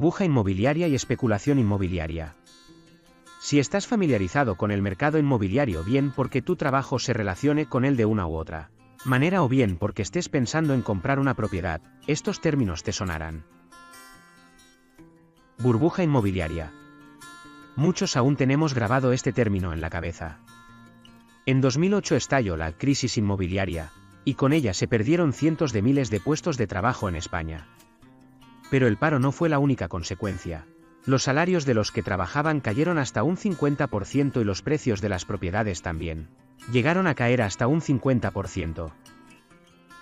Burbuja inmobiliaria y especulación inmobiliaria. Si estás familiarizado con el mercado inmobiliario, bien porque tu trabajo se relacione con él de una u otra manera o bien porque estés pensando en comprar una propiedad, estos términos te sonarán. Burbuja inmobiliaria. Muchos aún tenemos grabado este término en la cabeza. En 2008 estalló la crisis inmobiliaria, y con ella se perdieron cientos de miles de puestos de trabajo en España. Pero el paro no fue la única consecuencia. Los salarios de los que trabajaban cayeron hasta un 50% y los precios de las propiedades también. Llegaron a caer hasta un 50%.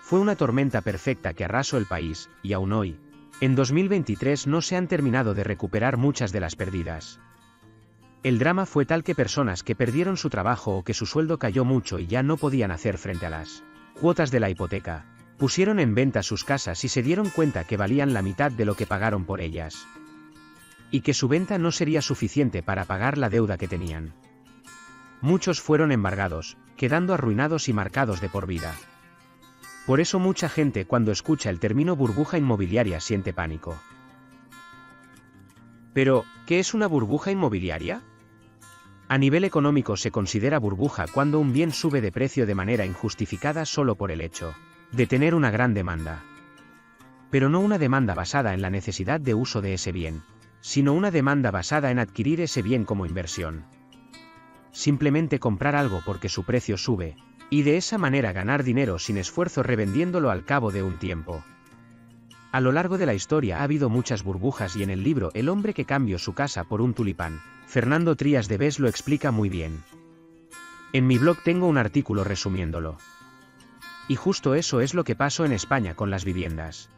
Fue una tormenta perfecta que arrasó el país, y aún hoy, en 2023 no se han terminado de recuperar muchas de las pérdidas. El drama fue tal que personas que perdieron su trabajo o que su sueldo cayó mucho y ya no podían hacer frente a las cuotas de la hipoteca, pusieron en venta sus casas y se dieron cuenta que valían la mitad de lo que pagaron por ellas. Y que su venta no sería suficiente para pagar la deuda que tenían. Muchos fueron embargados, quedando arruinados y marcados de por vida. Por eso mucha gente cuando escucha el término burbuja inmobiliaria siente pánico. Pero, ¿qué es una burbuja inmobiliaria? A nivel económico se considera burbuja cuando un bien sube de precio de manera injustificada solo por el hecho de tener una gran demanda. Pero no una demanda basada en la necesidad de uso de ese bien, sino una demanda basada en adquirir ese bien como inversión. Simplemente comprar algo porque su precio sube, y de esa manera ganar dinero sin esfuerzo revendiéndolo al cabo de un tiempo. A lo largo de la historia ha habido muchas burbujas y en el libro El hombre que cambió su casa por un tulipán, Fernando Trías de Bes lo explica muy bien. En mi blog tengo un artículo resumiéndolo. Y justo eso es lo que pasó en España con las viviendas.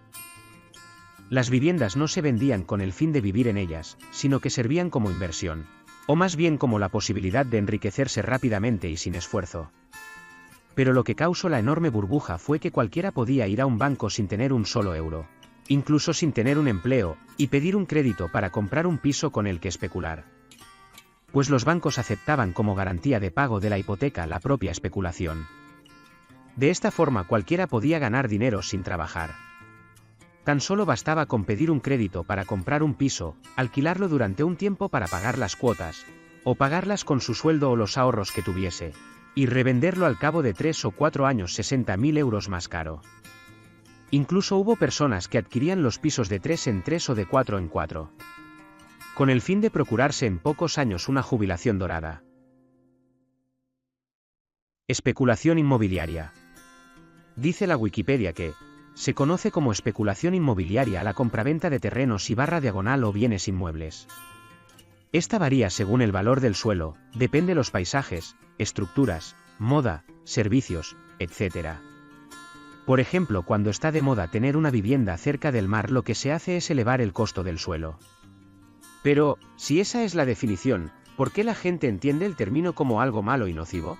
Las viviendas no se vendían con el fin de vivir en ellas, sino que servían como inversión, o más bien como la posibilidad de enriquecerse rápidamente y sin esfuerzo. Pero lo que causó la enorme burbuja fue que cualquiera podía ir a un banco sin tener un solo euro, incluso sin tener un empleo, y pedir un crédito para comprar un piso con el que especular. Pues los bancos aceptaban como garantía de pago de la hipoteca la propia especulación. De esta forma cualquiera podía ganar dinero sin trabajar. Tan solo bastaba con pedir un crédito para comprar un piso, alquilarlo durante un tiempo para pagar las cuotas, o pagarlas con su sueldo o los ahorros que tuviese, y revenderlo al cabo de 3 o 4 años 60.000 euros más caro. Incluso hubo personas que adquirían los pisos de 3 en 3 o de 4 en 4. Con el fin de procurarse en pocos años una jubilación dorada. Especulación inmobiliaria. Dice la Wikipedia que se conoce como especulación inmobiliaria a la compraventa de terrenos y /diagonal o bienes inmuebles. Esta varía según el valor del suelo, depende de los paisajes, estructuras, moda, servicios, etc. Por ejemplo, cuando está de moda tener una vivienda cerca del mar, lo que se hace es elevar el costo del suelo. Pero, si esa es la definición, ¿por qué la gente entiende el término como algo malo y nocivo?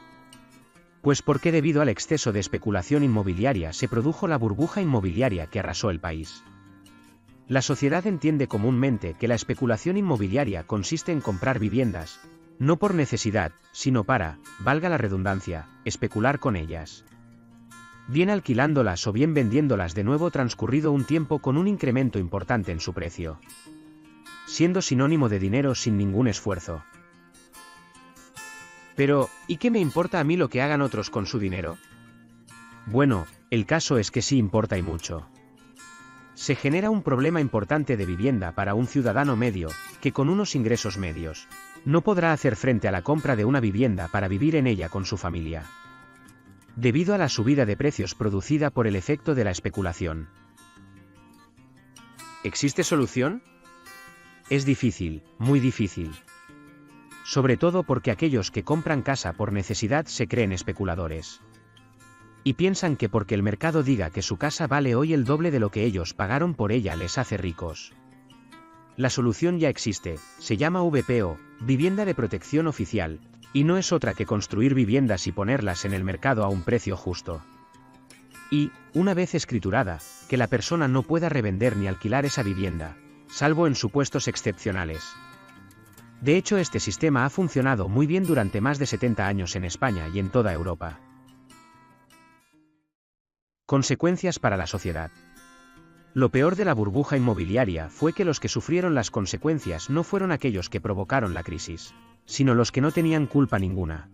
Pues porque debido al exceso de especulación inmobiliaria se produjo la burbuja inmobiliaria que arrasó el país. La sociedad entiende comúnmente que la especulación inmobiliaria consiste en comprar viviendas, no por necesidad, sino para, valga la redundancia, especular con ellas. Bien alquilándolas o bien vendiéndolas de nuevo transcurrido un tiempo con un incremento importante en su precio. Siendo sinónimo de dinero sin ningún esfuerzo. Pero, ¿y qué me importa a mí lo que hagan otros con su dinero? Bueno, el caso es que sí importa y mucho. Se genera un problema importante de vivienda para un ciudadano medio, que con unos ingresos medios, no podrá hacer frente a la compra de una vivienda para vivir en ella con su familia. Debido a la subida de precios producida por el efecto de la especulación. ¿Existe solución? Es difícil, muy difícil. Sobre todo porque aquellos que compran casa por necesidad se creen especuladores. Y piensan que porque el mercado diga que su casa vale hoy el doble de lo que ellos pagaron por ella les hace ricos. La solución ya existe, se llama VPO, Vivienda de Protección Oficial, y no es otra que construir viviendas y ponerlas en el mercado a un precio justo. Y, una vez escriturada, que la persona no pueda revender ni alquilar esa vivienda, salvo en supuestos excepcionales. De hecho, este sistema ha funcionado muy bien durante más de 70 años en España y en toda Europa. Consecuencias para la sociedad. Lo peor de la burbuja inmobiliaria fue que los que sufrieron las consecuencias no fueron aquellos que provocaron la crisis, sino los que no tenían culpa ninguna.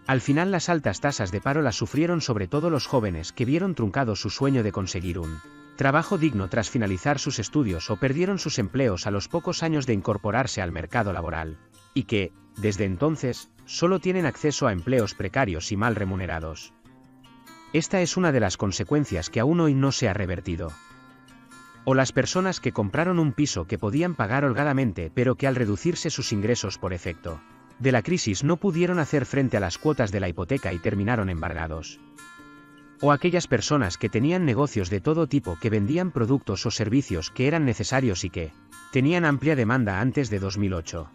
Al final las altas tasas de paro las sufrieron sobre todo los jóvenes que vieron truncado su sueño de conseguir un trabajo digno tras finalizar sus estudios o perdieron sus empleos a los pocos años de incorporarse al mercado laboral, y que, desde entonces, solo tienen acceso a empleos precarios y mal remunerados. Esta es una de las consecuencias que aún hoy no se ha revertido. O las personas que compraron un piso que podían pagar holgadamente pero que al reducirse sus ingresos por efecto de la crisis no pudieron hacer frente a las cuotas de la hipoteca y terminaron embargados. O aquellas personas que tenían negocios de todo tipo que vendían productos o servicios que eran necesarios y que tenían amplia demanda antes de 2008.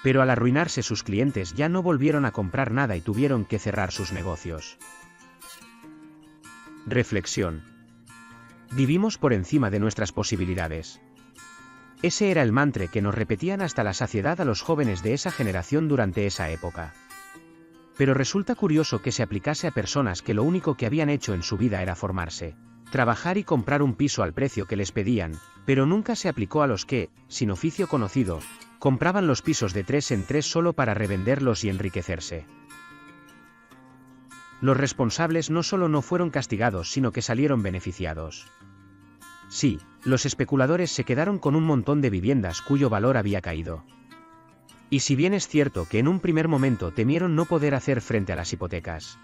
Pero al arruinarse sus clientes ya no volvieron a comprar nada y tuvieron que cerrar sus negocios. Reflexión. Vivimos por encima de nuestras posibilidades. Ese era el mantra que nos repetían hasta la saciedad a los jóvenes de esa generación durante esa época. Pero resulta curioso que se aplicase a personas que lo único que habían hecho en su vida era formarse, trabajar y comprar un piso al precio que les pedían, pero nunca se aplicó a los que, sin oficio conocido, compraban los pisos de 3 en 3 solo para revenderlos y enriquecerse. Los responsables no solo no fueron castigados sino que salieron beneficiados. Sí, los especuladores se quedaron con un montón de viviendas cuyo valor había caído. Y si bien es cierto que en un primer momento temieron no poder hacer frente a las hipotecas,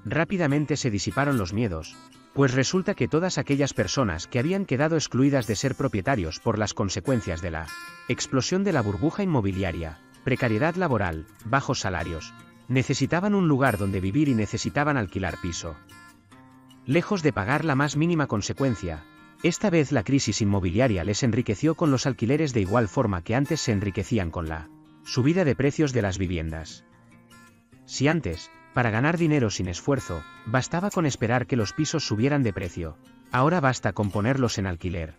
rápidamente se disiparon los miedos, pues resulta que todas aquellas personas que habían quedado excluidas de ser propietarios por las consecuencias de la explosión de la burbuja inmobiliaria, precariedad laboral, bajos salarios, necesitaban un lugar donde vivir y necesitaban alquilar piso. Lejos de pagar la más mínima consecuencia, esta vez la crisis inmobiliaria les enriqueció con los alquileres de igual forma que antes se enriquecían con la subida de precios de las viviendas. Si antes, para ganar dinero sin esfuerzo, bastaba con esperar que los pisos subieran de precio, ahora basta con ponerlos en alquiler.